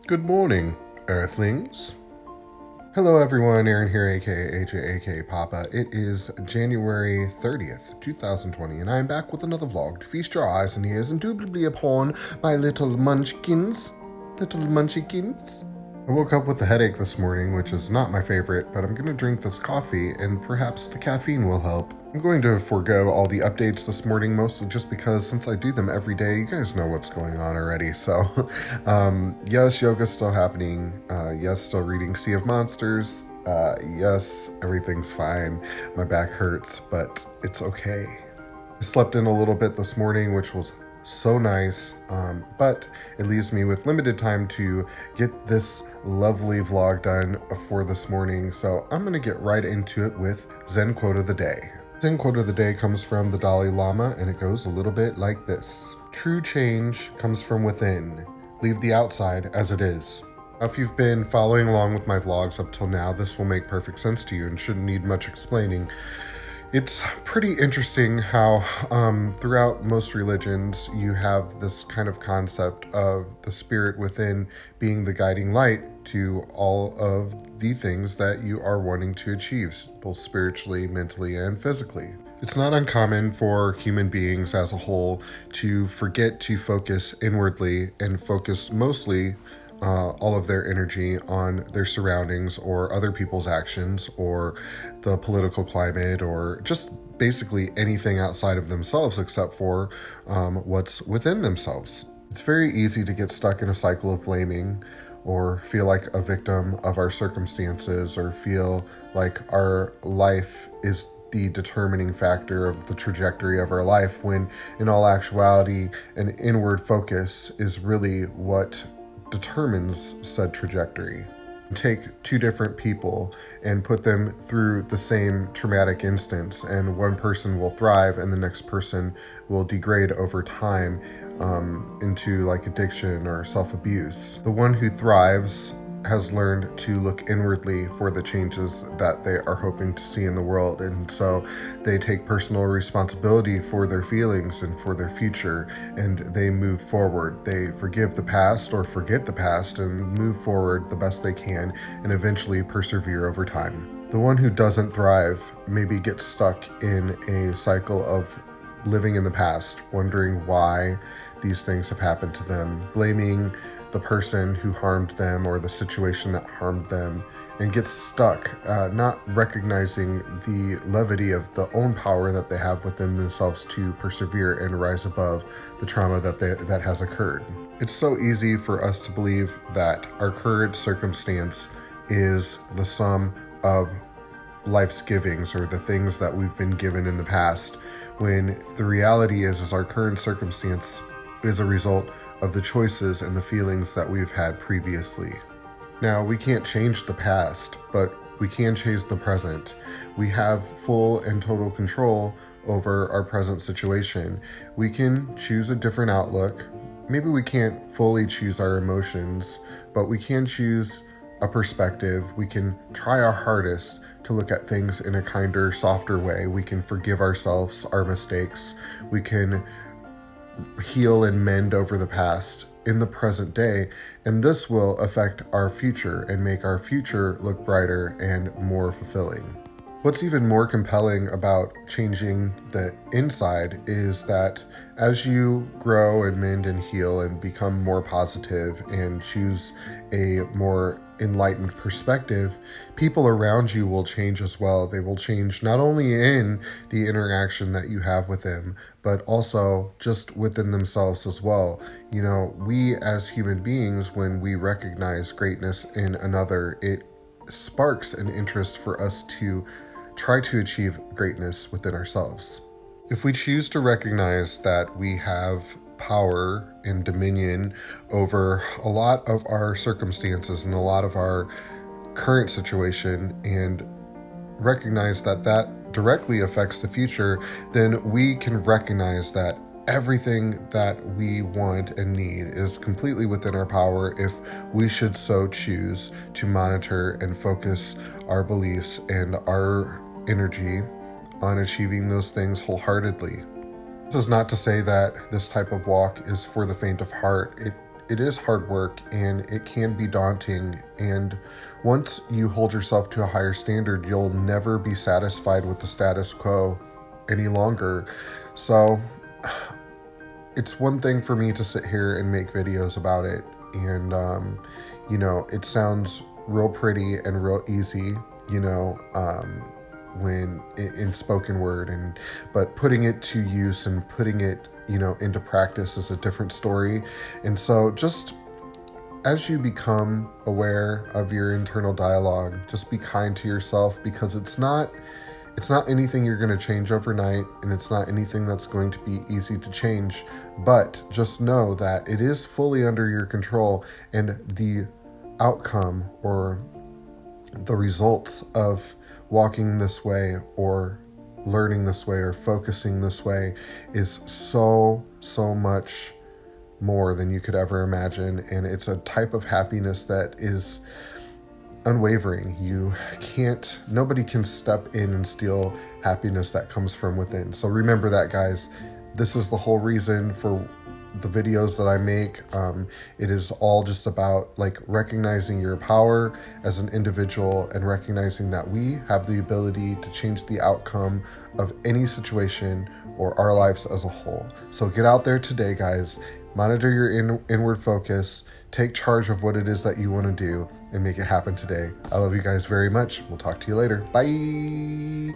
Good morning, Earthlings. Hello everyone, Aaron here, aka AJ, aka Papa. It is January 30th, 2020, and I'm back with another vlog to feast your eyes and ears indubitably upon my little munchkins. Little munchkins. I woke up with a headache this morning, which is not my favorite, but I'm going to drink this coffee and perhaps the caffeine will help. I'm going to forego all the updates this morning, mostly just because since I do them every day, you guys know what's going on already. So, yes, yoga's still happening. Yes, still reading Sea of Monsters. Yes, everything's fine. My back hurts, but it's okay. I slept in a little bit this morning, which was so nice, but it leaves me with limited time to get this lovely vlog done for this morning, so I'm going to get right into it with Zen Quote of the Day. Zen Quote of the Day comes from the Dalai Lama, and it goes a little bit like this. True change comes from within. Leave the outside as it is. Now, if you've been following along with my vlogs up till now, this will make perfect sense to you and shouldn't need much explaining. It's pretty interesting how throughout most religions you have this kind of concept of the spirit within being the guiding light to all of the things that you are wanting to achieve, both spiritually, mentally, and physically. It's not uncommon for human beings as a whole to forget to focus inwardly and focus mostly all of their energy on their surroundings or other people's actions or the political climate or just basically anything outside of themselves except for what's within themselves. It's very easy to get stuck in a cycle of blaming or feel like a victim of our circumstances or feel like our life is the determining factor of the trajectory of our life, when in all actuality an inward focus is really what determines said trajectory. Take two different people and put them through the same traumatic instance, and one person will thrive and the next person will degrade over time into like addiction or self-abuse. The one who thrives has learned to look inwardly for the changes that they are hoping to see in the world, and so they take personal responsibility for their feelings and for their future, and they move forward. They forgive the past or forget the past and move forward the best they can and eventually persevere over time. The one who doesn't thrive maybe gets stuck in a cycle of living in the past, wondering why these things have happened to them, blaming the person who harmed them or the situation that harmed them, and gets stuck, not recognizing the levity of the own power that they have within themselves to persevere and rise above the trauma that has occurred. It's so easy for us to believe that our current circumstance is the sum of life's givings or the things that we've been given in the past, when the reality is our current circumstance is a result of the choices and the feelings that we've had previously. Now, we can't change the past, but we can change the present. We have full and total control over our present situation. We can choose a different outlook. Maybe we can't fully choose our emotions, but we can choose a perspective. We can try our hardest to look at things in a kinder, softer way. We can forgive ourselves our mistakes. We can heal and mend over the past in the present day, and this will affect our future and make our future look brighter and more fulfilling. What's even more compelling about changing the inside is that as you grow and mend and heal and become more positive and choose a more enlightened perspective, people around you will change as well. They will change not only in the interaction that you have with them, but also just within themselves as well. You know, we as human beings, when we recognize greatness in another, it sparks an interest for us to try to achieve greatness within ourselves. If we choose to recognize that we have power and dominion over a lot of our circumstances and a lot of our current situation, and recognize that that directly affects the future, then we can recognize that everything that we want and need is completely within our power if we should so choose to monitor and focus our beliefs and our energy on achieving those things wholeheartedly. This is not to say that this type of walk is for the faint of heart. It it is hard work and it can be daunting. And once you hold yourself to a higher standard, you'll never be satisfied with the status quo any longer. So it's one thing for me to sit here and make videos about it. And, it sounds real pretty and real easy, when in spoken word, but putting it to use and putting it into practice is a different story. And so just as you become aware of your internal dialogue, just be kind to yourself, because it's not anything you're going to change overnight, and it's not anything that's going to be easy to change. But just know that it is fully under your control, and the outcome or the results of walking this way or learning this way or focusing this way is so much more than you could ever imagine. And it's a type of happiness that is unwavering. Nobody can step in and steal happiness that comes from within. So remember that, guys. This is the whole reason for the videos that I make. It is all just about recognizing your power as an individual and recognizing that we have the ability to change the outcome of any situation or our lives as a whole. So get out there today, guys. Monitor your inward focus. Take charge of what it is that you want to do and make it happen today. I love you guys very much. We'll talk to you later. Bye.